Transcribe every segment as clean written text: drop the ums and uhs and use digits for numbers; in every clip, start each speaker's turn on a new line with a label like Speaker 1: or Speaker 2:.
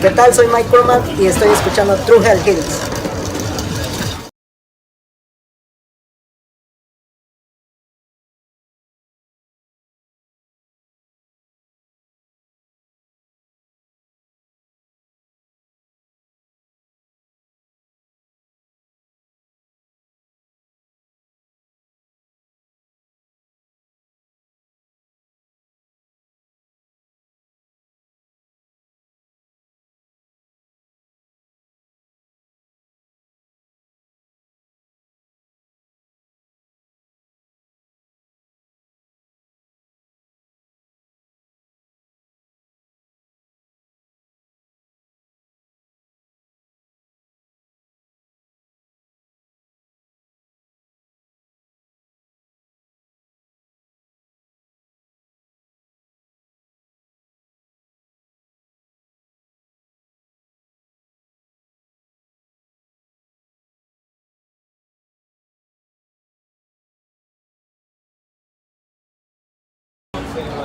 Speaker 1: ¿Qué tal? Soy Mike Corman y estoy escuchando True Hell Hills.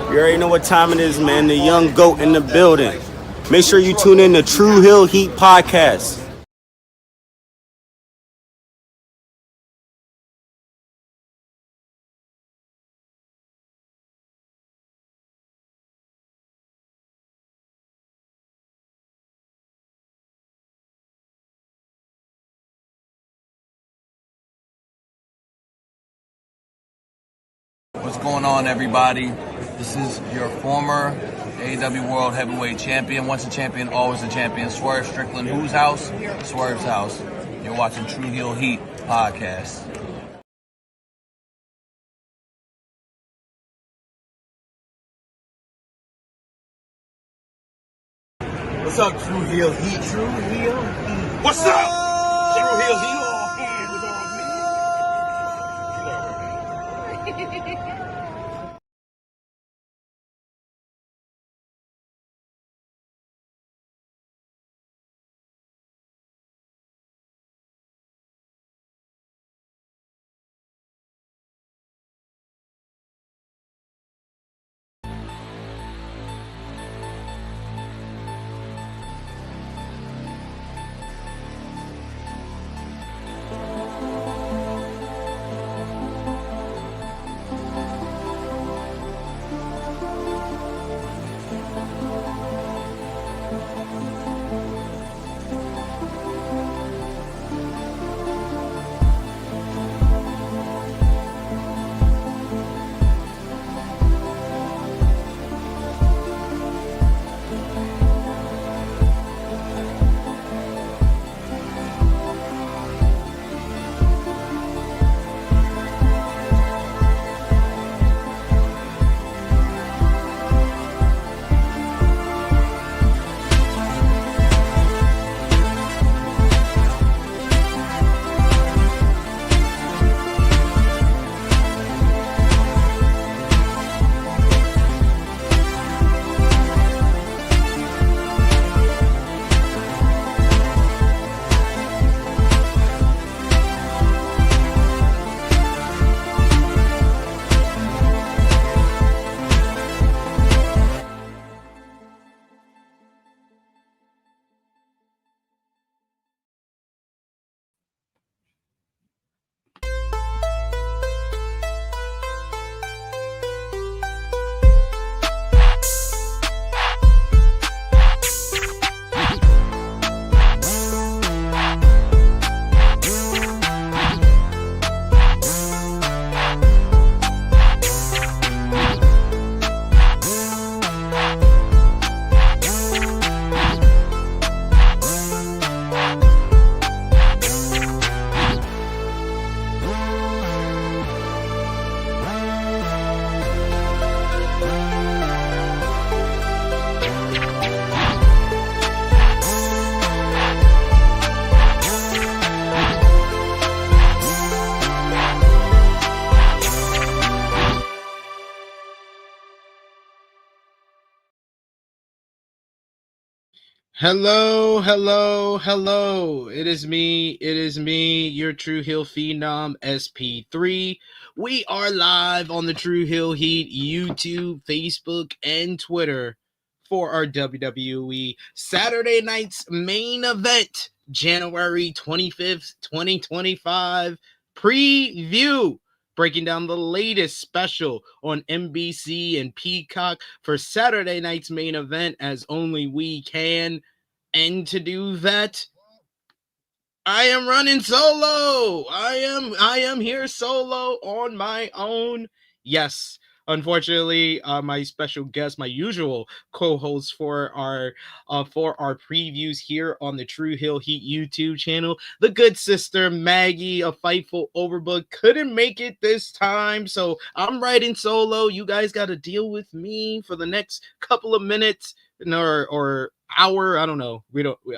Speaker 2: You already know what time it is, man. The young GOAT in the building. Make sure you tune in to True Hill Heat Podcast.
Speaker 3: What's going on, everybody? This is your former AEW World Heavyweight Champion. Once a champion, always a champion. Swerve Strickland. Whose house? Swerve's house. You're watching True Hill Heat Podcast.
Speaker 2: What's up, True Hill Heat? True Hill Heat.
Speaker 4: What's up? True Hill Heat. All hands is on me.
Speaker 5: Hello, hello, hello. It is me, your True Hill Phenom SP3. We are live on the True Hill Heat YouTube, Facebook, and Twitter for our WWE Saturday night's main event, January 25th, 2025 preview. Breaking down the latest special on NBC and Peacock for Saturday night's main event as only we can. And to do that, I am running solo. I am here solo on my own. Yes, unfortunately, my special guest, my usual co-host for our previews here on the True Hill Heat YouTube channel, the good sister Maggie of Fightful Overbooked, couldn't make it this time, so I'm riding solo. You guys got to deal with me for the next couple of minutes or hour. I don't know.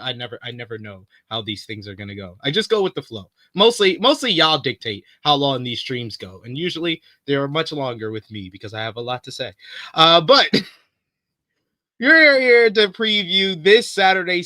Speaker 5: I never know how these things are gonna go. I just go with the flow. Mostly y'all dictate how long these streams go, and usually they are much longer with me because I have a lot to say. But you're here to preview this Saturday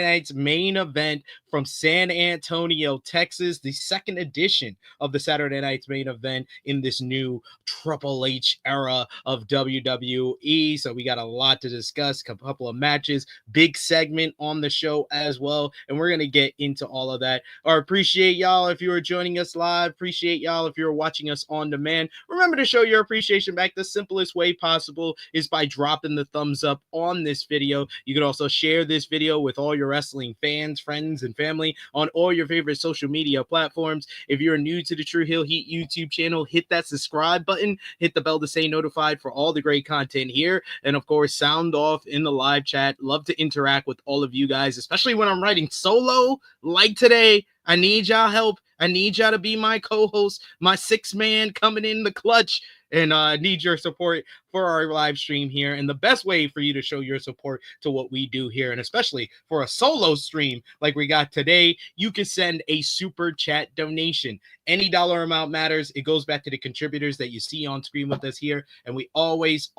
Speaker 5: night's main event from San Antonio, Texas, the second edition of the Saturday night's main event in this new Triple H era of WWE. So we got a lot to discuss, a couple of matches, big segment on the show as well, and we're going to get into all of that. I appreciate y'all if you are joining us live. Appreciate y'all if you're watching us on demand. Remember to show your appreciation back. The simplest way possible is by dropping the thumbs up on this video. You can also share this video with all your wrestling fans, friends, and family on all your favorite social media platforms. If you're new to the True Hill Heat YouTube channel, hit that subscribe button, hit the bell to stay notified for all the great content here, and of course, sound off in the live chat. Love to interact with all of you guys, especially when I'm writing solo like today. I need y'all help. I need y'all to be my co-host, my sixth man coming in the clutch, and need your support for our live stream here. And the best way for you to show your support to what we do here, and especially for a solo stream like we got today, you can send a super chat donation. Any dollar amount matters. It goes back to the contributors that you see on screen with us here, and we always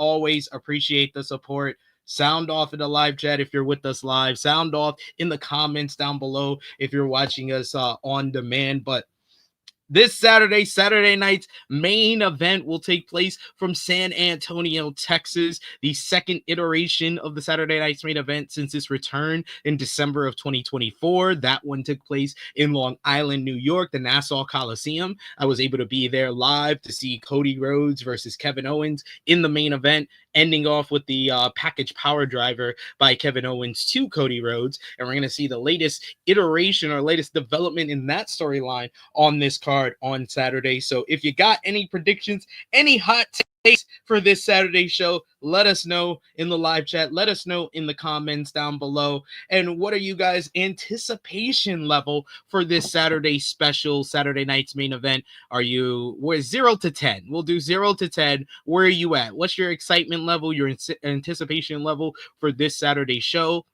Speaker 5: appreciate the support. Sound off in the live chat if you're with us live. Sound off in the comments down below if you're watching us on demand. But this Saturday night's main event will take place from San Antonio, Texas, the second iteration of the Saturday night's main event since its return in December of 2024. That one took place in Long Island, New York, the Nassau Coliseum. I was able to be there live to see Cody Rhodes versus Kevin Owens in the main event, ending off with the package power driver by Kevin Owens to Cody Rhodes. And we're going to see the latest iteration or latest development in that storyline on this card on Saturday. So if you got any predictions, any hot takes for this Saturday show, let us know in the live chat. Let us know in the comments down below. And what are you guys' anticipation level for this Saturday special, Saturday night's main event? We're 0 to 10. We'll do 0 to 10. Where are you at? What's your excitement level, your anticipation level for this Saturday show?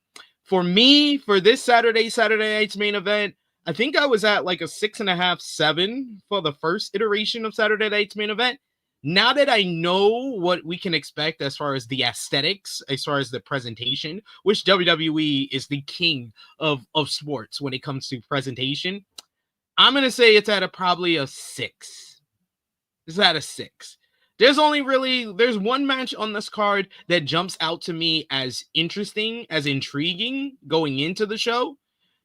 Speaker 5: For me, for this Saturday night's main event, I think I was at like a 6.5, 7 for the first iteration of Saturday night's main event. Now that I know what we can expect as far as the aesthetics, as far as the presentation, which WWE is the king of sports when it comes to presentation, I'm going to say it's at probably a 6. It's at a 6. There's one match on this card that jumps out to me as interesting, as intriguing going into the show.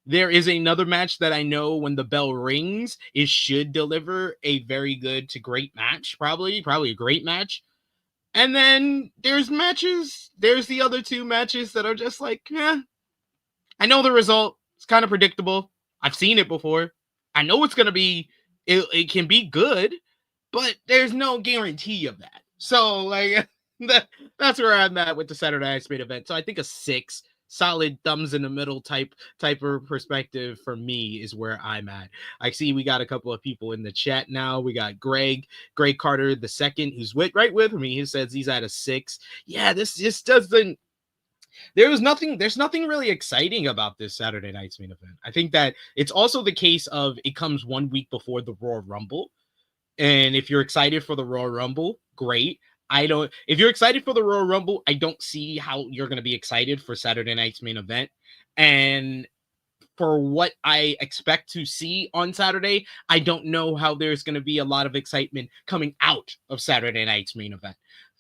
Speaker 5: There is another match that I know when the bell rings, it should deliver a very good to great match, probably a great match. And then there's the other two matches that are just like, I know the result. It's kind of predictable. I've seen it before. I know it's going to be, it can be good, but there's no guarantee of that. So, like, that's where I'm at with the Saturday night's main event. So I think a 6. Solid thumbs in the middle type of perspective for me is where I'm at. I see we got a couple of people in the chat now. We got Greg Carter II, who's right with me. He says he's at a 6. Yeah, this just doesn't. There's nothing really exciting about this Saturday night's main event. I think that it's also the case of it comes 1 week before the Royal Rumble, and if you're excited for the Royal Rumble, great. If you're excited for the Royal Rumble, I don't see how you're going to be excited for Saturday night's main event. And for what I expect to see on Saturday, I don't know how there's going to be a lot of excitement coming out of Saturday night's main event.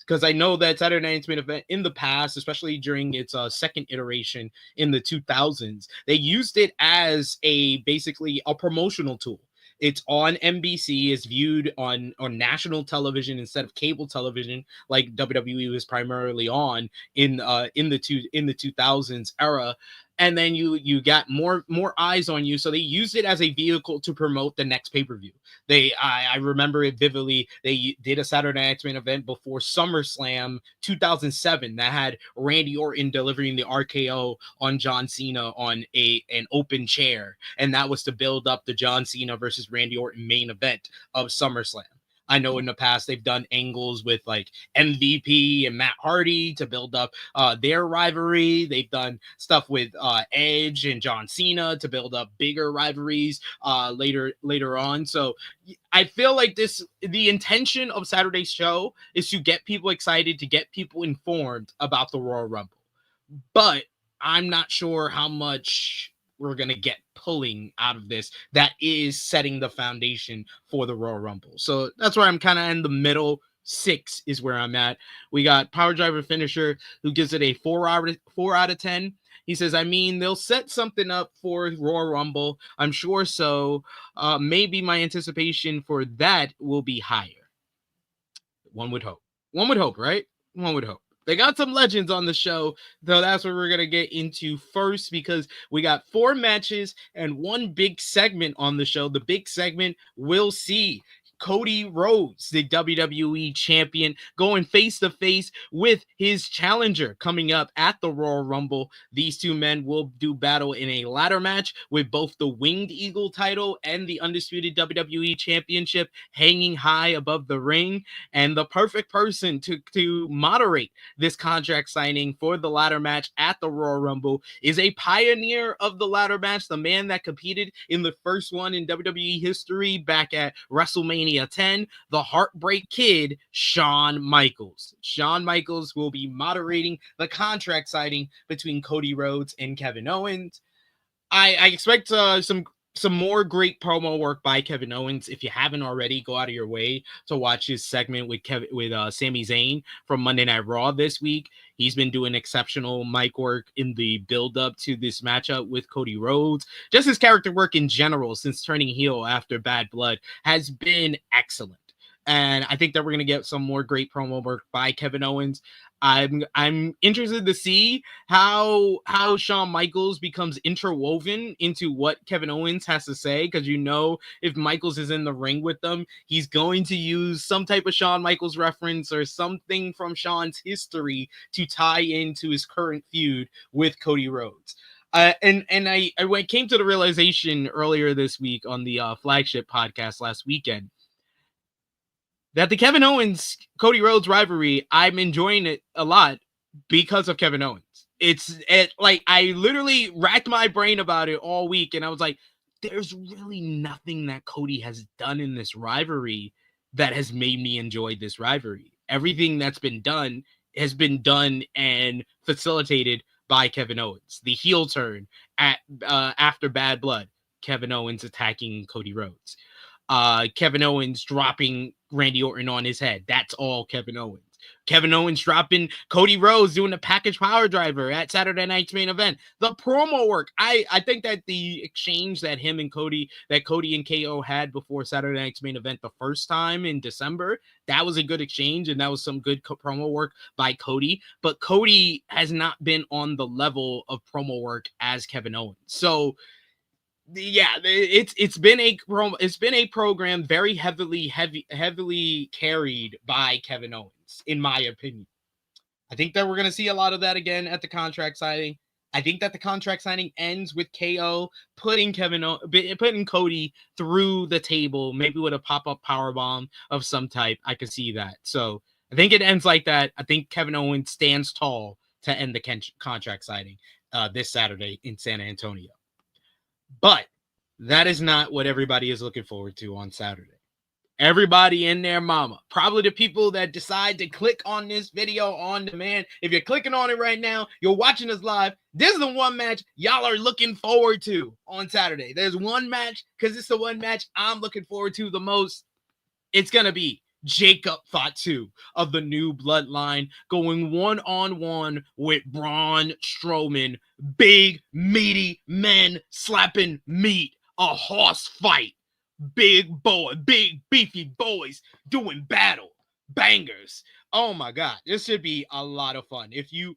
Speaker 5: because I know that Saturday Night's Main Event in the past, especially during its second iteration in the 2000s, they used it as basically a promotional tool. It's on NBC, is viewed on national television instead of cable television, like WWE was primarily on in the 2000s era. And then you got more eyes on you, so they used it as a vehicle to promote the next pay-per-view. I remember it vividly. They did a Saturday Night's Main Event before SummerSlam 2007 that had Randy Orton delivering the RKO on John Cena on an open chair, and that was to build up the John Cena versus Randy Orton main event of SummerSlam. I know in the past they've done angles with like MVP and Matt Hardy to build up their rivalry. They've done stuff with Edge and John Cena to build up bigger rivalries later on. So I feel like the intention of Saturday's show is to get people excited, to get people informed about the Royal Rumble. But I'm not sure how much we're going to get pulling out of this that is setting the foundation for the Royal Rumble. So that's where I'm kind of in the middle. 6 is where I'm at. We got Power Driver Finisher, who gives it a 4 out of 10. He says, I mean, they'll set something up for Royal Rumble. I'm sure so. Maybe my anticipation for that will be higher. One would hope. One would hope, right? One would hope. They got some legends on the show, though that's what we're going to get into first, because we got 4 matches and 1 big segment on the show. The big segment will see Cody Rhodes, the WWE champion, going face-to-face with his challenger coming up at the Royal Rumble. These two men will do battle in a ladder match with both the Winged Eagle title and the undisputed WWE championship hanging high above the ring. And the perfect person to moderate this contract signing for the ladder match at the Royal Rumble is a pioneer of the ladder match, the man that competed in the first one in WWE history back at WrestleMania 10, the Heartbreak Kid, Shawn Michaels. Shawn Michaels will be moderating the contract signing between Cody Rhodes and Kevin Owens. I expect some more great promo work by Kevin Owens. If you haven't already, go out of your way to watch his segment with Sami Zayn from Monday Night Raw this week. He's been doing exceptional mic work in the build-up to this matchup with Cody Rhodes. Just his character work in general since turning heel after Bad Blood has been excellent. And I think that we're going to get some more great promo work by Kevin Owens. I'm interested to see how Shawn Michaels becomes interwoven into what Kevin Owens has to say, because if Michaels is in the ring with them, he's going to use some type of Shawn Michaels reference or something from Shawn's history to tie into his current feud with Cody Rhodes. And I came to the realization earlier this week on the flagship podcast last weekend that the Kevin Owens Cody Rhodes rivalry, I'm enjoying it a lot because of Kevin Owens. I literally racked my brain about it all week, and I was like, there's really nothing that Cody has done in this rivalry that has made me enjoy this rivalry. Everything that's been done has been done and facilitated by Kevin Owens. The heel turn after Bad Blood, Kevin Owens attacking Cody Rhodes. Kevin Owens dropping Randy Orton on his head. That's all Kevin Owens. Kevin Owens dropping Cody Rhodes doing a package power driver at Saturday Night's Main Event. The promo work. I think that the exchange that Cody and KO had before Saturday Night's Main Event the first time in December, that was a good exchange, and that was some good promo work by Cody. But Cody has not been on the level of promo work as Kevin Owens. So yeah, it's been a program very heavily carried by Kevin Owens, in my opinion. I think that we're going to see a lot of that again at the contract signing. I think that the contract signing ends with KO putting Cody through the table, maybe with a pop-up powerbomb of some type. I could see that. So I think it ends like that. I think Kevin Owens stands tall to end the contract signing this Saturday in San Antonio. But that is not what everybody is looking forward to on Saturday. Everybody and their mama, probably the people that decide to click on this video on demand. If you're clicking on it right now, you're watching us live. This is the one match y'all are looking forward to on Saturday. There's one match, because it's the one match I'm looking forward to the most. It's going to be Jacob Fatu of the New Bloodline going one-on-one with Braun Strowman. Big, meaty men slapping meat. A horse fight. Big beefy boys doing battle. Bangers. Oh my God, this should be a lot of fun. If you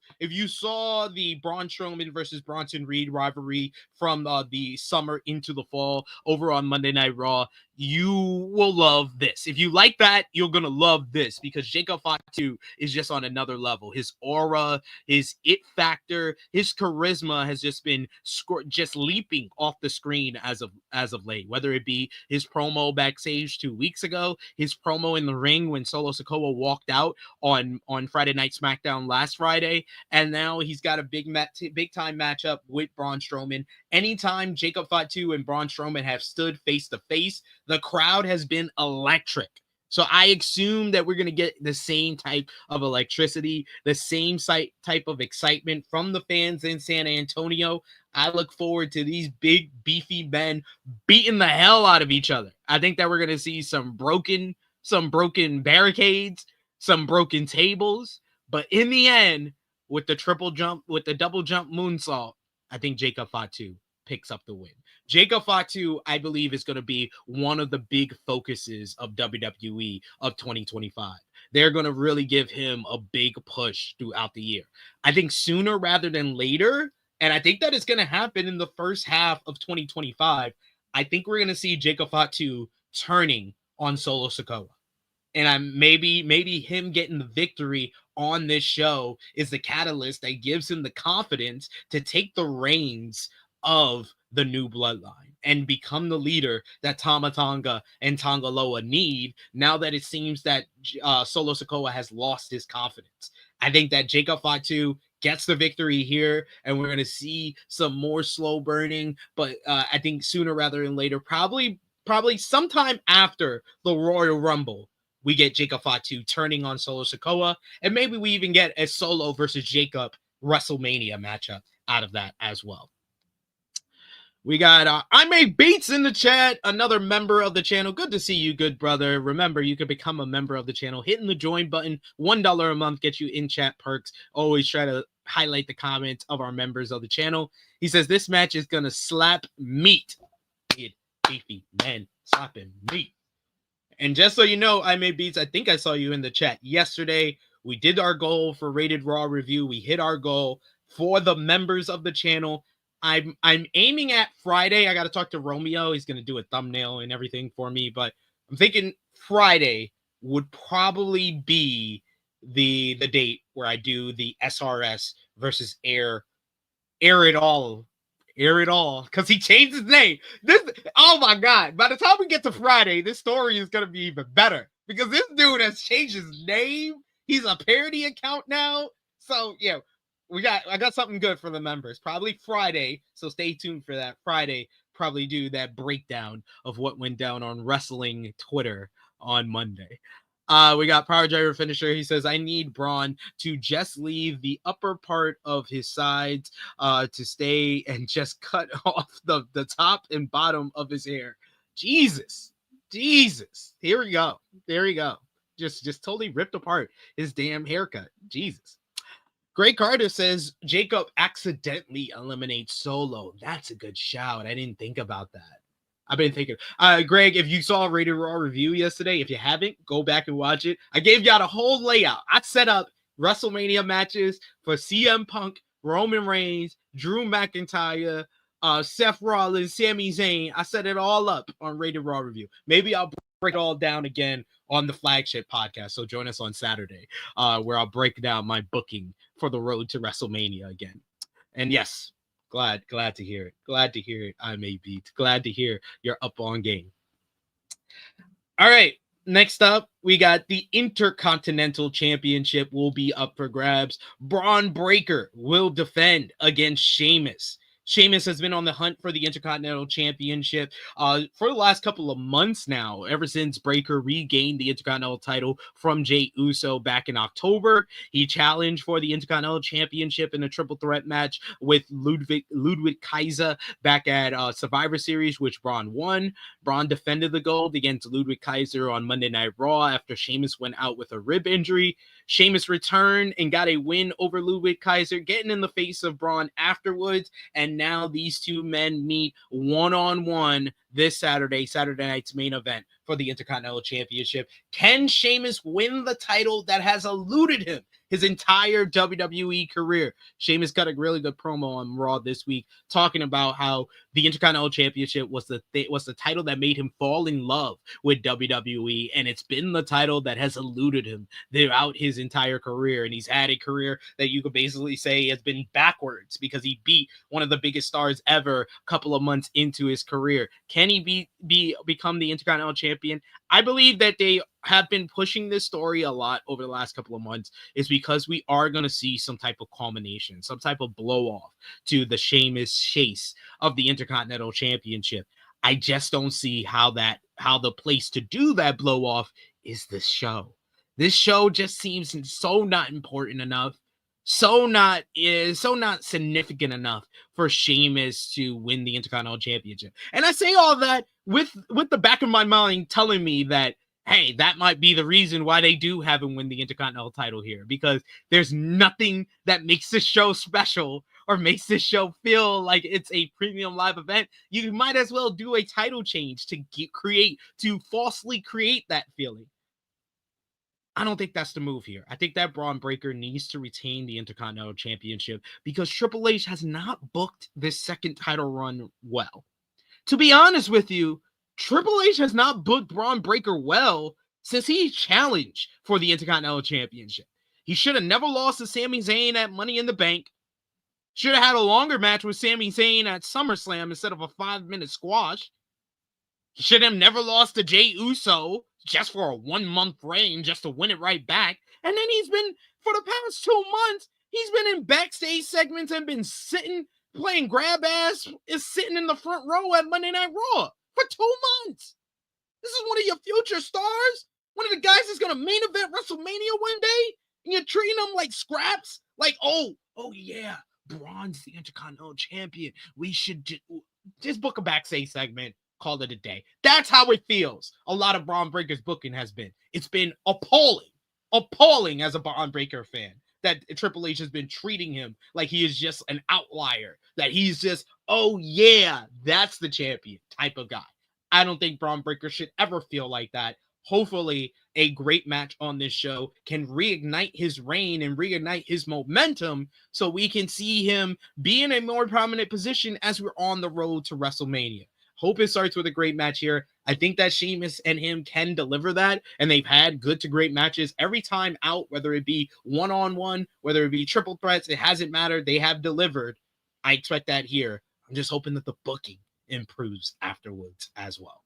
Speaker 5: saw the Braun Strowman versus Bronson Reed rivalry from the summer into the fall over on Monday Night Raw, you will love this. If you like that, you're gonna love this because Jacob Fatu is just on another level. His aura, his it factor, his charisma has just been just leaping off the screen as of late. Whether it be his promo backstage 2 weeks ago, his promo in the ring when Solo Sikoa walked out on Friday Night SmackDown last Friday, and now he's got a big time matchup with Braun Strowman. Anytime Jacob Fatu and Braun Strowman have stood face to face, the crowd has been electric. So I assume that we're going to get the same type of electricity, the same type of excitement from the fans in San Antonio. I look forward to these big, beefy men beating the hell out of each other. I think that we're going to see some broken barricades, some broken tables. But in the end, with the double jump moonsault, I think Jacob Fatu picks up the win. Jacob Fatu, I believe, is going to be one of the big focuses of WWE of 2025. They're going to really give him a big push throughout the year. I think sooner rather than later, and I think that is going to happen in the first half of 2025, I think we're going to see Jacob Fatu turning on Solo Sikoa. And maybe him getting the victory on this show is the catalyst that gives him the confidence to take the reins of the New Bloodline and become the leader that Tama Tonga and Tonga Loa need now that it seems that Solo Sikoa has lost his confidence. I think that Jacob Fatu gets the victory here, and we're going to see some more slow burning, but I think sooner rather than later, probably sometime after the Royal Rumble, we get Jacob Fatu turning on Solo Sikoa, and maybe we even get a Solo versus Jacob WrestleMania matchup out of that as well. We got I Make Beats in the chat, another member of the channel. Good to see you, good brother. Remember, you can become a member of the channel. Hitting the join button, $1 a month gets you in-chat perks. Always try to highlight the comments of our members of the channel. He says, this match is going to slap meat. Beefy men slapping meat. And just so you know, I Made Beats, I think I saw you in the chat yesterday. We did our goal for Rated Raw review. We hit our goal for the members of the channel. I'm aiming at Friday. I got to talk to Romeo. He's going to do a thumbnail and everything for me. But I'm thinking Friday would probably be the date where I do the SRS versus Air It All. Air It All, because he changed his name. Oh my God. By the time we get to Friday, this story is going to be even better because this dude has changed his name. He's a parody account now. So, yeah, I got something good for the members. Probably Friday, so stay tuned for that. Friday, probably do that breakdown of what went down on wrestling Twitter on Monday. We got Power Driver Finisher. He says, I need Braun to just leave the upper part of his sides to stay and just cut off the top and bottom of his hair. Jesus. Here we go. There we go. Just totally ripped apart his damn haircut. Jesus. Greg Carter says, Jacob accidentally eliminates Solo. That's a good shout. I didn't think about that. I've been thinking. Greg, if you saw Rated Raw review yesterday, if you haven't, go back and watch it. I gave y'all the whole layout. I set up WrestleMania matches for CM Punk, Roman Reigns, Drew McIntyre, Seth Rollins, Sami Zayn. I set it all up on Rated Raw review. Maybe I'll break it all down again on the flagship podcast. So join us on Saturday, where I'll break down my booking for the road to WrestleMania again. And yes, glad to hear it. Glad to hear it. I May Beat. Glad to hear you're up on game. All right. Next up, we got the Intercontinental Championship will be up for grabs. Braun Breaker will defend against Sheamus. Sheamus has been on the hunt for the Intercontinental Championship for the last couple of months now, ever since Breakker regained the Intercontinental title from Jey Uso back in October. He challenged for the Intercontinental Championship in a triple threat match with Ludwig Kaiser back at Survivor Series, which Braun won. Braun defended the gold against Ludwig Kaiser on Monday Night Raw after Sheamus went out with a rib injury. Sheamus returned and got a win over Ludwig Kaiser, getting in the face of Braun afterwards. And now these two men meet one-on-one this Saturday night's main event for the Intercontinental Championship. Can Sheamus win the title that has eluded him his entire WWE career? Sheamus got a really good promo on Raw this week talking about how the Intercontinental Championship was the title that made him fall in love with WWE, and it's been the title that has eluded him throughout his entire career. And he's had a career that you could basically say has been backwards because he beat one of the biggest stars ever a couple of months into his career. Can he become the Intercontinental Champion? I believe that they have been pushing this story a lot over the last couple of months is because we are going to see some type of culmination, some type of blow off to the Sheamus chase of the Intercontinental Championship. I just don't see how the place to do that blow off is this show. This show just seems so not important enough, so not significant enough for Sheamus to win the Intercontinental Championship. And I say all that with the back of my mind telling me that, hey, that might be the reason why they do have him win the Intercontinental title here, because there's nothing that makes this show special or makes this show feel like it's a premium live event. You might as well do a title change to falsely create that feeling. I don't think that's the move here. I think that Braun Breakker needs to retain the Intercontinental Championship because Triple H has not booked this second title run well. To be honest with you, Triple H has not booked Braun Breakker well since he challenged for the Intercontinental Championship. He should have never lost to Sami Zayn at Money in the Bank. Should have had a longer match with Sami Zayn at SummerSlam instead of a 5-minute squash. He should have never lost to Jey Uso just for a 1-month reign just to win it right back. And then he's been, for the past 2 months, he's been in backstage segments and been sitting, playing grab ass, is sitting in the front row at Monday Night Raw for 2 months. This is one of your future stars. One of the guys that's going to main event WrestleMania one day. And you're treating them like scraps. Like, oh yeah, Braun's the Intercontinental Champion. We should just book a backstage segment. Call it a day. That's how it feels. A lot of Braun Breakker's booking has been. It's been appalling as a Braun Breakker fan that Triple H has been treating him like he is just an outlier, that he's just, oh yeah, that's the champion type of guy. I don't think Braun Breakker should ever feel like that. Hopefully, a great match on this show can reignite his reign and reignite his momentum so we can see him be in a more prominent position as we're on the road to WrestleMania. Hope it starts with a great match here. I think that Sheamus and him can deliver that, and they've had good to great matches every time out, whether it be one-on-one, whether it be triple threats. It hasn't mattered. They have delivered. I expect that here. I'm just hoping that the booking improves afterwards as well.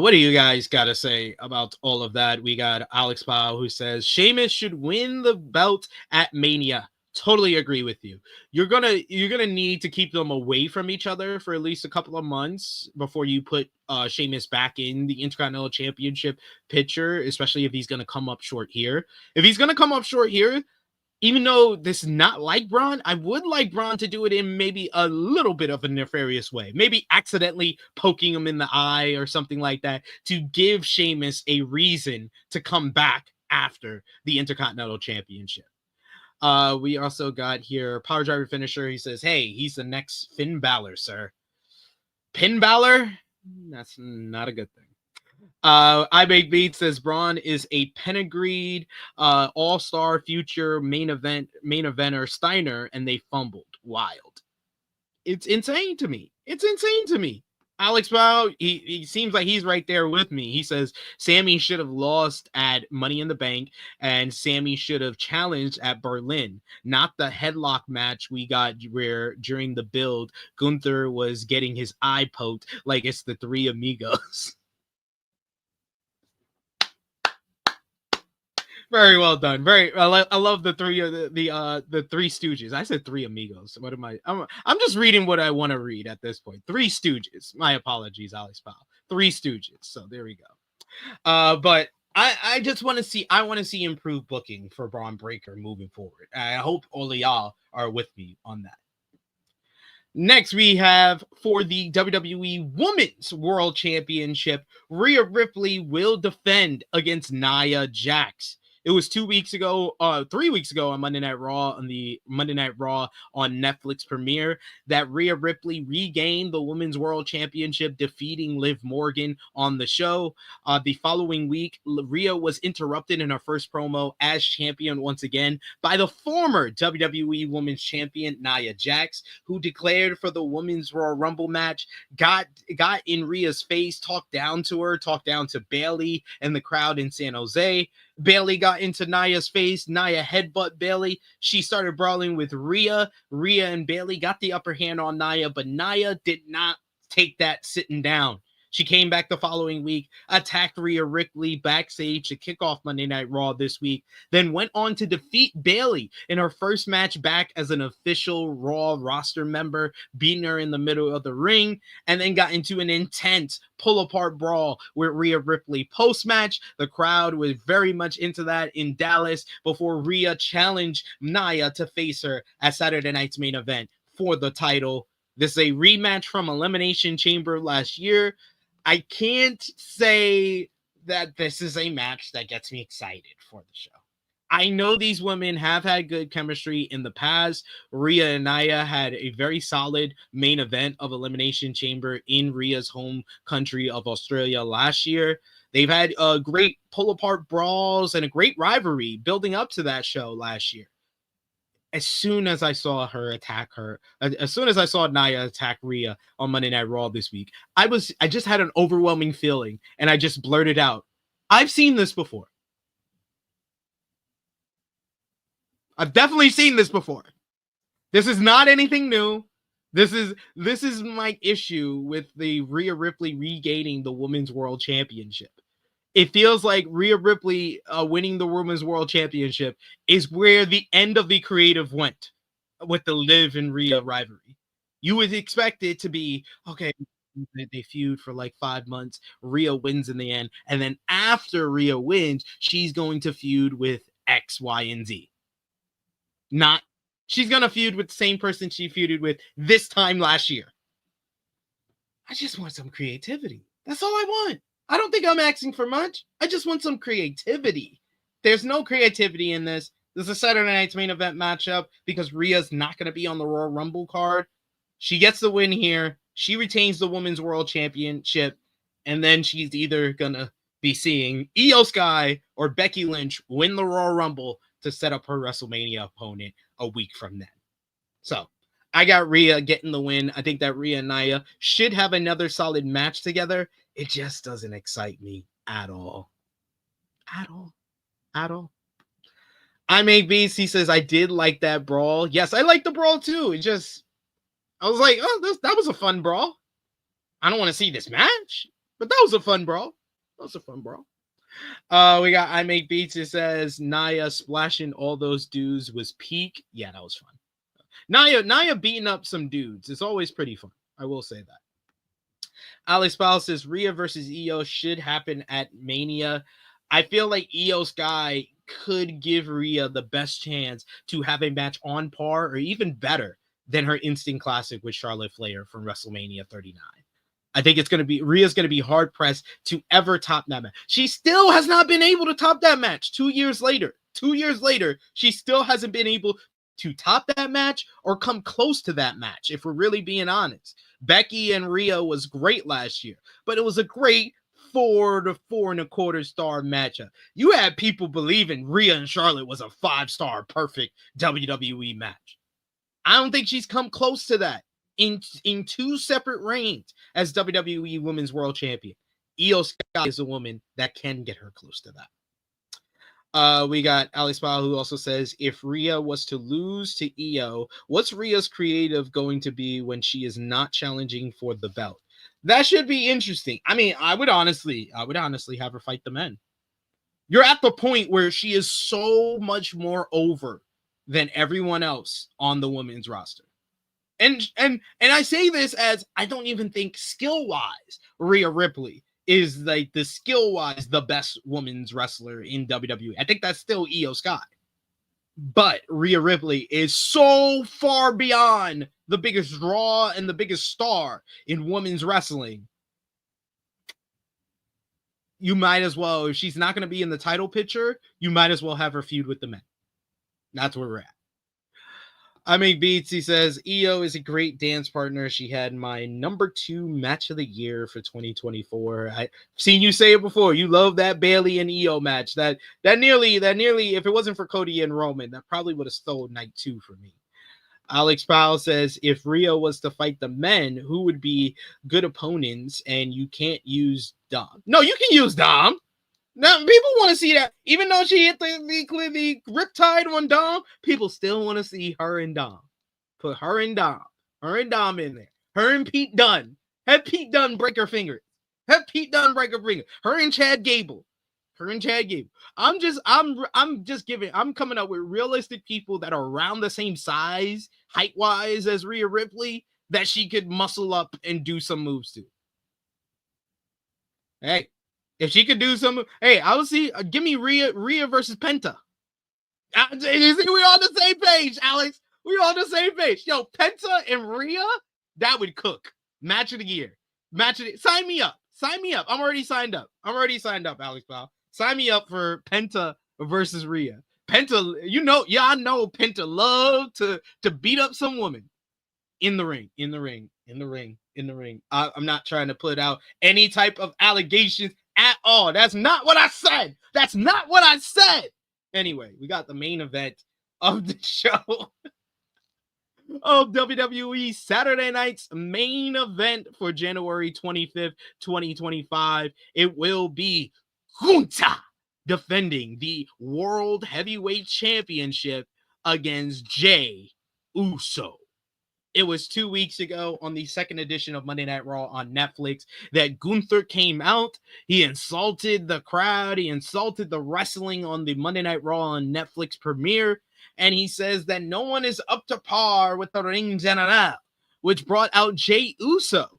Speaker 5: What do you guys got to say about all of that? We got Alex Powell who says Sheamus should win the belt at Mania. Totally agree with you. You're gonna need to keep them away from each other for at least a couple of months before you put Sheamus back in the Intercontinental Championship picture, especially if he's gonna come up short here. If he's gonna come up short here, even though this is not like Braun, I would like Braun to do it in maybe a little bit of a nefarious way, maybe accidentally poking him in the eye or something like that to give Sheamus a reason to come back after the Intercontinental Championship. We also got here Power Driver Finisher. He says, hey, he's the next Finn Balor, sir. Finn Balor? That's not a good thing. I Make Beats says Braun is a pedigreed all-star future main eventer Steiner, and they fumbled. Wild. It's insane to me. Alex Powell, he seems like he's right there with me. He says Sammy should have lost at Money in the Bank and Sammy should have challenged at Berlin, not the headlock match we got where during the build, Gunther was getting his eye poked like it's the Three Amigos. Very well done. I love the Three Stooges. I said Three Amigos. What am I? I'm just reading what I want to read at this point. Three Stooges. My apologies, Alex Powell. Three Stooges. So there we go. But I just want to see. I want to see improved booking for Braun Breaker moving forward. I hope all of y'all are with me on that. Next, we have for the WWE Women's World Championship, Rhea Ripley will defend against Nia Jax. It was 3 weeks ago on Monday Night Raw, on the Monday Night Raw on Netflix premiere, that Rhea Ripley regained the Women's World Championship, defeating Liv Morgan on the show. The following week, Rhea was interrupted in her first promo as champion once again by the former WWE Women's Champion, Nia Jax, who declared for the Women's Royal Rumble match, got in Rhea's face, talked down to her, talked down to Bayley and the crowd in San Jose. Bayley got into Nia's face. Nia headbutt Bayley. She started brawling with Rhea. Rhea and Bayley got the upper hand on Nia, but Nia did not take that sitting down. She came back the following week, attacked Rhea Ripley backstage to kick off Monday Night Raw this week, then went on to defeat Bayley in her first match back as an official Raw roster member, beating her in the middle of the ring, and then got into an intense pull-apart brawl with Rhea Ripley. Post-match, the crowd was very much into that in Dallas before Rhea challenged Nia to face her at Saturday night's main event for the title. This is a rematch from Elimination Chamber last year. I can't say that this is a match that gets me excited for the show. I know these women have had good chemistry in the past. Rhea and Nia had a very solid main event of Elimination Chamber in Rhea's home country of Australia last year. They've had great pull-apart brawls and a great rivalry building up to that show last year. As soon as I saw Nia attack Rhea on Monday Night Raw this week, I just had an overwhelming feeling, and I just blurted out, I've seen this before. I've definitely seen this before. This is not anything new. This is my issue with the Rhea Ripley regaining the Women's World Championship. It feels like Rhea Ripley winning the Women's World Championship is where the end of the creative went with the Liv and Rhea rivalry. You would expect it to be, okay, they feud for like 5 months, Rhea wins in the end, and then after Rhea wins, she's going to feud with X, Y, and Z. Not, she's going to feud with the same person she feuded with this time last year. I just want some creativity. That's all I want. I don't think I'm asking for much. I just want some creativity. There's no creativity in this. This is a Saturday night's main event matchup because Rhea's not going to be on the Royal Rumble card. She gets the win here. She retains the Women's World Championship. And then she's either going to be seeing Io Sky or Becky Lynch win the Royal Rumble to set up her WrestleMania opponent a week from then. So I got Rhea getting the win. I think that Rhea and Nia should have another solid match together. It just doesn't excite me at all. At all. I Make Beast, he says, I did like that brawl. Yes, I like the brawl too. I was like, oh, that was a fun brawl. I don't want to see this match, but that was a fun brawl. We got I Make Beats. It says Nia splashing all those dudes was peak. Yeah, that was fun. Nia beating up some dudes. It's always pretty fun. I will say that. Alex Powell says Rhea versus Io should happen at Mania. I feel like Io Sky could give Rhea the best chance to have a match on par or even better than her Instant Classic with Charlotte Flair from WrestleMania 39. I think Rhea's going to be hard pressed to ever top that match. She still has not been able to top that match 2 years later. 2 years later, she still hasn't been able to top that match or come close to that match, if we're really being honest. Becky and Rhea was great last year, but it was a great 4 to 4.25 star matchup. You had people believing Rhea and Charlotte was a 5-star perfect WWE match. I don't think she's come close to that in 2 separate reigns as WWE Women's World Champion. Io Sky is a woman that can get her close to that. We got Alex Powell, who also says, if Rhea was to lose to Io, what's Rhea's creative going to be when she is not challenging for the belt? That should be interesting. I mean, I would honestly have her fight the men. You're at the point where she is so much more over than everyone else on the women's roster. And I say this as I don't even think skill-wise Rhea Ripley is like the skill-wise the best women's wrestler in WWE. I think that's still Io Sky. But Rhea Ripley is so far beyond the biggest draw and the biggest star in women's wrestling. You might as well, if she's not going to be in the title picture, you might as well have her feud with the men. That's where we're at. I make beats. He says, Io is a great dance partner. She had my number 2 match of the year for 2024. I've seen you say it before. You love that Bayley and Io match. That nearly, if it wasn't for Cody and Roman, that probably would have stole night 2 for me. Alex Powell says, if Rhea was to fight the men, who would be good opponents? And you can't use Dom. No, you can use Dom. Now, people want to see that. Even though she hit the riptide on Dom, people still want to see her and Dom. Put her and Dom. Her and Dom in there. Her and Pete Dunne. Have Pete Dunne break her finger. Have Pete Dunne break her finger. Her and Chad Gable. Her and Chad Gable. I'm coming up with realistic people that are around the same size, height-wise, as Rhea Ripley, that she could muscle up and do some moves to. Hey. If she could do some, hey, I would see. Give me Rhea versus Penta. You see, we on the same page, Alex. We on the same page. Yo, Penta and Rhea, that would cook. Match of the year. Sign me up. Sign me up. I'm already signed up, Alex Powell. Sign me up for Penta versus Rhea. Penta, I know Penta love to beat up some woman in the ring. I'm not trying to put out any type of allegations at all. That's not what I said. Anyway, we got the main event of the show of WWE Saturday night's main event for January 25th, 2025. It will be Gunther defending the World Heavyweight Championship against Jey Uso. It was 2 weeks ago on the second edition of Monday Night Raw on Netflix that Gunther came out. He insulted the crowd. He insulted the wrestling on the Monday Night Raw on Netflix premiere. And he says that no one is up to par with the Ring General, which brought out Jey Uso.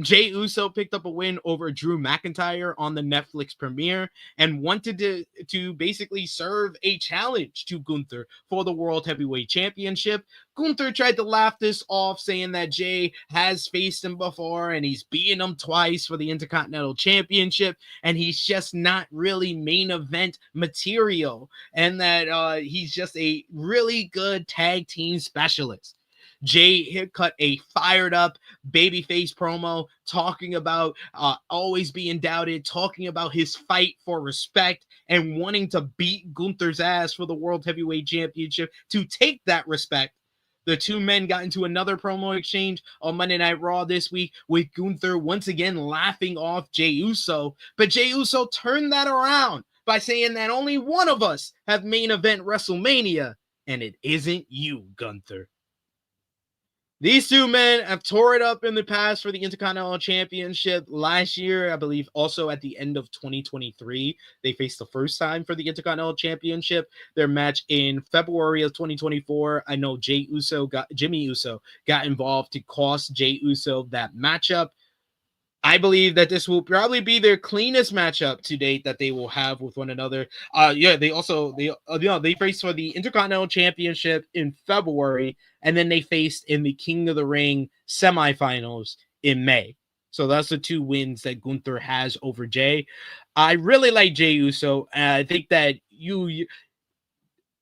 Speaker 5: Jey Uso picked up a win over Drew McIntyre on the Netflix premiere and wanted to basically serve a challenge to Gunther for the World Heavyweight Championship. Gunther tried to laugh this off, saying that Jey has faced him before and he's beaten him twice for the Intercontinental Championship, and he's just not really main event material, and that he's just a really good tag team specialist. Jey cut a fired up babyface promo talking about always being doubted, talking about his fight for respect and wanting to beat Gunther's ass for the World Heavyweight Championship to take that respect. The two men got into another promo exchange on Monday Night Raw this week with Gunther once again laughing off Jey Uso, but Jey Uso turned that around by saying that only one of us have main event WrestleMania, and it isn't you, Gunther. These two men have tore it up in the past for the Intercontinental Championship last year. I believe also at the end of 2023, they faced the first time for the Intercontinental Championship. Their match in February of 2024, I know Jimmy Uso got involved to cost Jey Uso that matchup. I believe that this will probably be their cleanest matchup to date that they will have with one another. They faced for the Intercontinental Championship in February, and then they faced in the King of the Ring semifinals in May. So that's the two wins that Gunther has over Jey. I really like Jey Uso. I think that you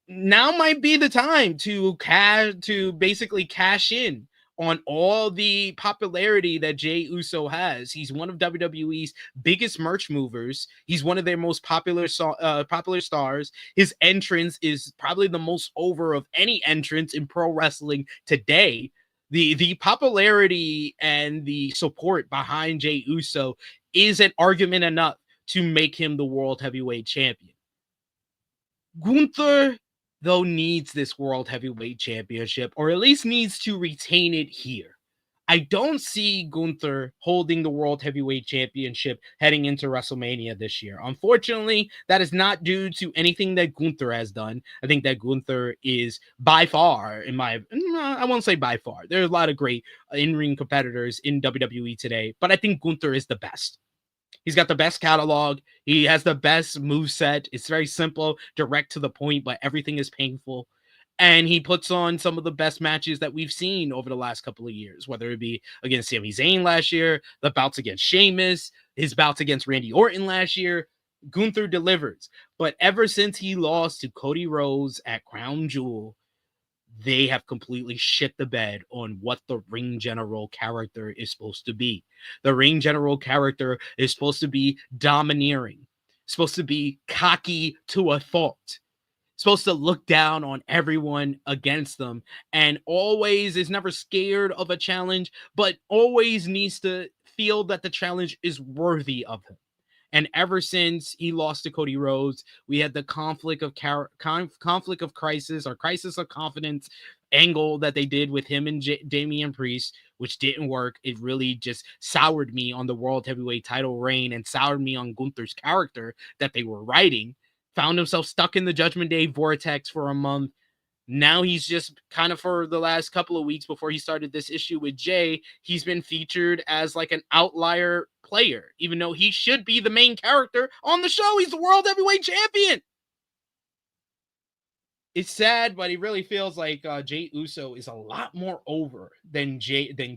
Speaker 5: now might be the time to basically cash in on all the popularity that Jey Uso has. He's one of WWE's biggest merch movers. He's one of their most popular stars. His entrance is probably the most over of any entrance in pro wrestling today. The popularity and the support behind Jey Uso is an argument enough to make him the World Heavyweight Champion. Gunther, though, needs this World Heavyweight Championship, or at least needs to retain it here. I don't see Gunther holding the World Heavyweight Championship heading into WrestleMania this year. Unfortunately, that is not due to anything that Gunther has done. I think that Gunther is by far, I won't say by far. There are a lot of great in-ring competitors in WWE today, but I think Gunther is the best. He's got the best catalog. He has the best moveset. It's very simple, direct to the point, but everything is painful. And he puts on some of the best matches that we've seen over the last couple of years, whether it be against Sami Zayn last year, the bouts against Sheamus, his bouts against Randy Orton last year. Gunther delivers. But ever since he lost to Cody Rhodes at Crown Jewel, they have completely shit the bed on what the ring general character is supposed to be. The ring general character is supposed to be domineering, supposed to be cocky to a fault, supposed to look down on everyone against them, and always is never scared of a challenge, but always needs to feel that the challenge is worthy of him. And ever since he lost to Cody Rhodes, we had the conflict of crisis or crisis of confidence angle that they did with him and Damian Priest, which didn't work. It really just soured me on the World Heavyweight title reign and soured me on Gunther's character that they were writing. Found himself stuck in the Judgment Day vortex for a month. Now he's just kind of, for the last couple of weeks before he started this issue with Jey, he's been featured as like an outlier player, even though he should be the main character on the show. He's the World Heavyweight Champion. It's sad, but he really feels like Jey Uso is a lot more over than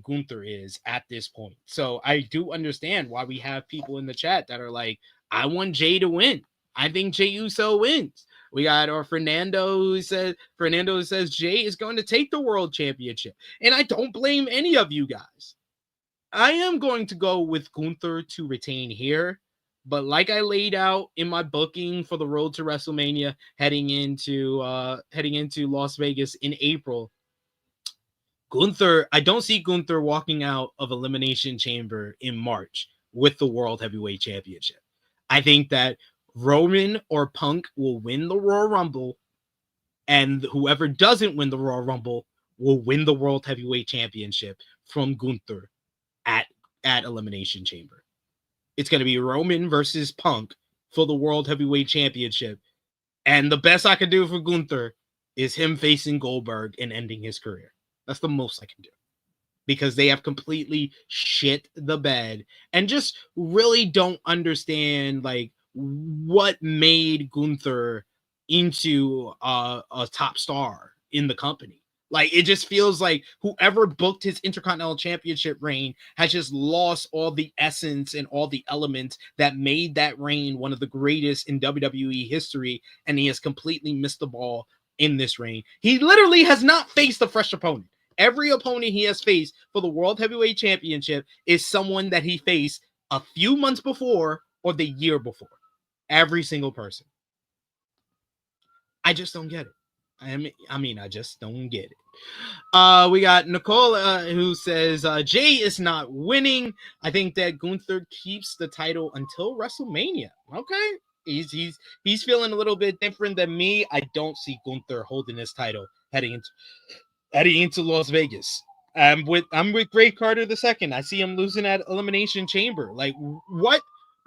Speaker 5: Gunther is at this point. So I do understand why we have people in the chat that are like, I want Jey to win. I think Jey Uso wins. We got Fernando who says Jey is going to take the world championship. And I don't blame any of you guys. I am going to go with Gunther to retain here. But like I laid out in my booking for the road to WrestleMania heading into Las Vegas in April, I don't see Gunther walking out of Elimination Chamber in March with the World Heavyweight Championship. I think that Roman or Punk will win the Royal Rumble, and whoever doesn't win the Royal Rumble will win the World Heavyweight Championship from Gunther at Elimination Chamber. It's going to be Roman versus Punk for the World Heavyweight Championship, and the best I can do for Gunther is him facing Goldberg and ending his career. That's the most I can do, because they have completely shit the bed and just really don't understand like what made Gunther into a top star in the company. Like, it just feels like whoever booked his Intercontinental Championship reign has just lost all the essence and all the elements that made that reign one of the greatest in WWE history, and he has completely missed the ball in this reign. He literally has not faced a fresh opponent. Every opponent he has faced for the World Heavyweight Championship is someone that he faced a few months before or the year before. Every single person. I just don't get it. I just don't get it. We got Nicole who says Jey is not winning. I think that Gunther keeps the title until WrestleMania. Okay. He's feeling a little bit different than me. I don't see Gunther holding his title heading into Las Vegas. I'm with Great Carter II. I see him losing at Elimination Chamber. Like,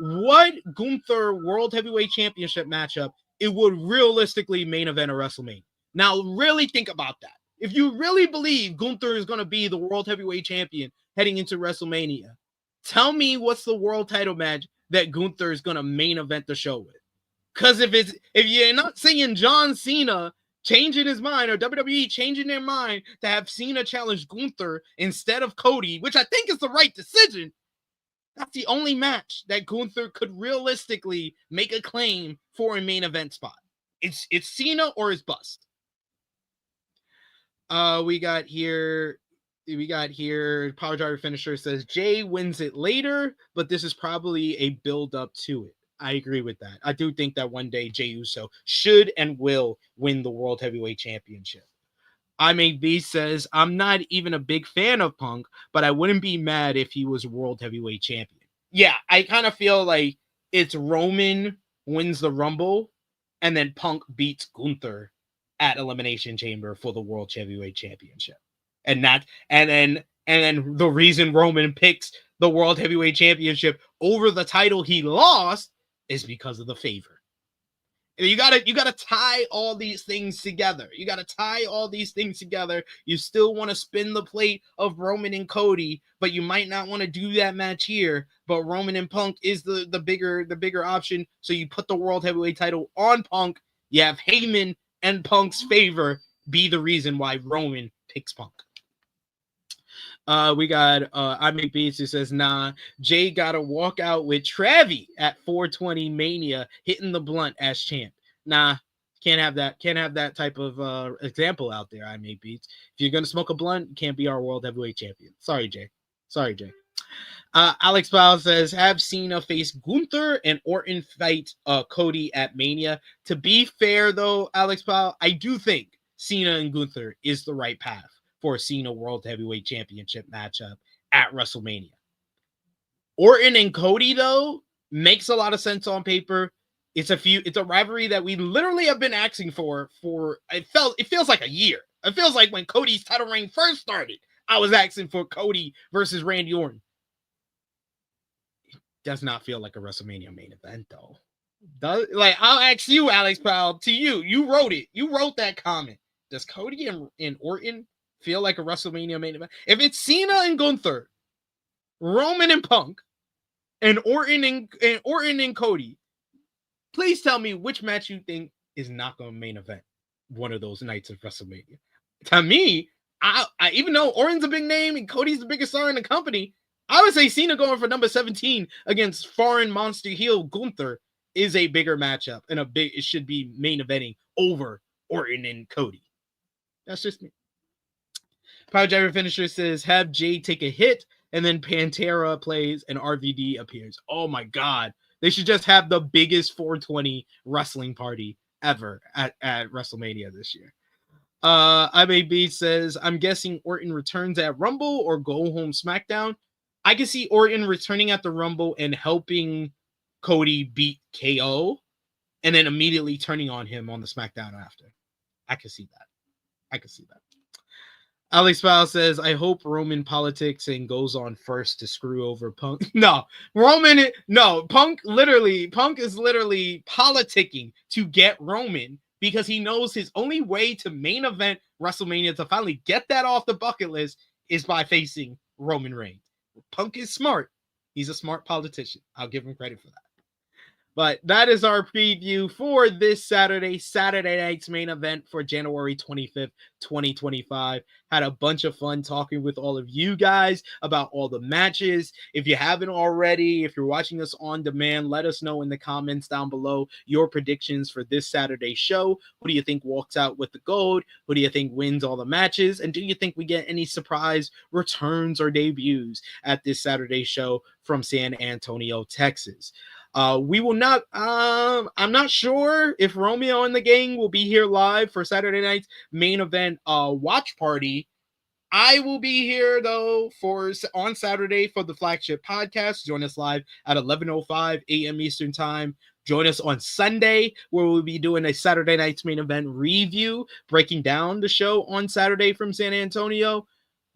Speaker 5: what Gunther World Heavyweight Championship matchup it would realistically main event a WrestleMania? Now, really think about that. If you really believe Gunther is going to be the World Heavyweight Champion heading into WrestleMania, tell me what's the world title match that Gunther is going to main event the show with. Because if you're not seeing John Cena changing his mind, or WWE changing their mind to have Cena challenge Gunther instead of Cody, which I think is the right decision, that's the only match that Gunther could realistically make a claim for a main event spot. It's Cena or his bust. We got here, Power Driver Finisher says Jey wins it later, but this is probably a build up to it. I agree with that. I do think that one day Jey Uso should and will win the World Heavyweight Championship. I Make B says, I'm not even a big fan of Punk, but I wouldn't be mad if he was World Heavyweight Champion. Yeah, I kind of feel like it's Roman wins the Rumble, and then Punk beats Gunther at Elimination Chamber for the World Heavyweight Championship. And then And the reason Roman picks the World Heavyweight Championship over the title he lost is because of the favor. You gotta tie all these things together. You still want to spin the plate of Roman and Cody, but you might not want to do that match here. But Roman and Punk is the bigger option. So you put the World Heavyweight title on Punk. You have Heyman and Punk's favor be the reason why Roman picks Punk. We got I Make Beats who says, nah, Jay gotta walk out with Travi at 420 Mania hitting the blunt as champ. Nah, can't have that type of example out there. I Make Beats. If you're gonna smoke a blunt, you can't be our World Heavyweight Champion. Sorry, Jay. Alex Powell says, have Cena face Gunther and Orton fight Cody at Mania. To be fair though, Alex Powell, I do think Cena and Gunther is the right path for a Cena World Heavyweight Championship matchup at WrestleMania. Orton and Cody, though, makes a lot of sense on paper. It's a rivalry that we literally have been asking for it feels like a year. It feels like when Cody's title reign first started, I was asking for Cody versus Randy Orton. It does not feel like a WrestleMania main event, though. I'll ask you, Alex Powell, to you. You wrote it. You wrote that comment. Does Cody and Orton feel like a WrestleMania main event? If it's Cena and Gunther, Roman and Punk, and Orton and Cody, please tell me which match you think is not going to main event one of those nights of WrestleMania. To me, I even though Orton's a big name and Cody's the biggest star in the company, I would say Cena going for number 17 against foreign monster heel Gunther is a bigger matchup and it should be main eventing over Orton and Cody. That's just me. Power Driver Finisher says, have Jay take a hit and then Pantera plays and RVD appears. Oh my God. They should just have the biggest 420 wrestling party ever at WrestleMania this year. IBB says, I'm guessing Orton returns at Rumble or go home SmackDown. I can see Orton returning at the Rumble and helping Cody beat KO and then immediately turning on him on the SmackDown after. I can see that. Alex Powell says, I hope Roman politics and goes on first to screw over Punk. Punk is literally politicking to get Roman because he knows his only way to main event WrestleMania to finally get that off the bucket list is by facing Roman Reigns. Punk is smart. He's a smart politician. I'll give him credit for that. But that is our preview for this Saturday night's main event for January 25th, 2025. Had a bunch of fun talking with all of you guys about all the matches. If you haven't already, if you're watching us on demand, let us know in the comments down below your predictions for this Saturday show. Who do you think walks out with the gold? Who do you think wins all the matches? And do you think we get any surprise returns or debuts at this Saturday show from San Antonio, Texas? We will not, I'm not sure if Romeo and the gang will be here live for Saturday night's main event watch party. I will be here though on Saturday for the flagship podcast. Join us live at 11:05 a.m. Eastern time. Join us on Sunday where we'll be doing a Saturday night's main event review, breaking down the show on Saturday from San Antonio.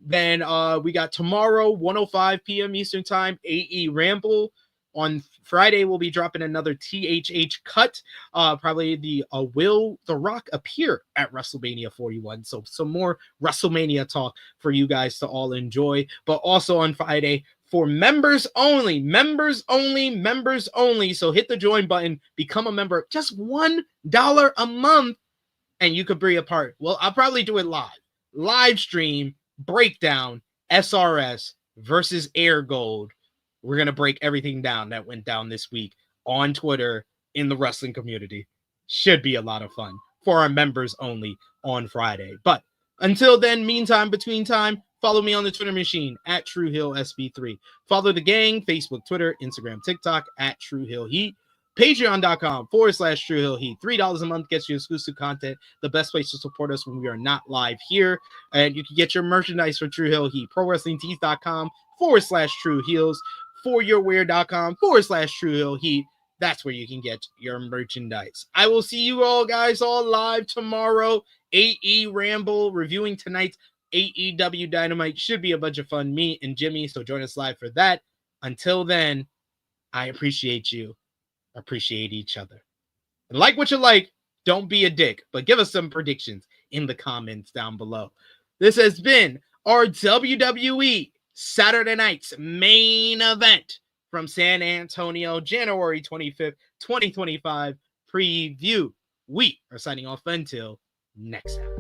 Speaker 5: Then we got tomorrow, 1:05 p.m. Eastern time, AE Ramble. On Friday, we'll be dropping another THH cut. Probably the Will The Rock appear at WrestleMania 41? So some more WrestleMania talk for you guys to all enjoy. But also on Friday, for members only. So hit the join button, become a member. Just $1 a month, and you could be a part. Well, I'll probably do it live stream breakdown SRS versus Air Gold. We're going to break everything down that went down this week on Twitter in the wrestling community. Should be a lot of fun for our members only on Friday. But until then, between time, follow me on the Twitter machine at TrueHillSB3. Follow the gang, Facebook, Twitter, Instagram, TikTok at TrueHillHeat. Patreon.com/TrueHillHeat. $3 a month gets you exclusive content. The best place to support us when we are not live here. And you can get your merchandise for True Hill Heat. ProWrestlingTees.com/TrueHeels. ForYourWear.com/TrueHillHeat. That's where you can get your merchandise. I will see you all guys all live tomorrow. AE Ramble reviewing tonight's AEW Dynamite should be a bunch of fun. Me and Jimmy, so join us live for that. Until then, I appreciate you. Appreciate each other. And like what you like, don't be a dick, but give us some predictions in the comments down below. This has been our WWE Saturday night's main event from San Antonio, January 25th, 2025 preview. We are signing off until next time.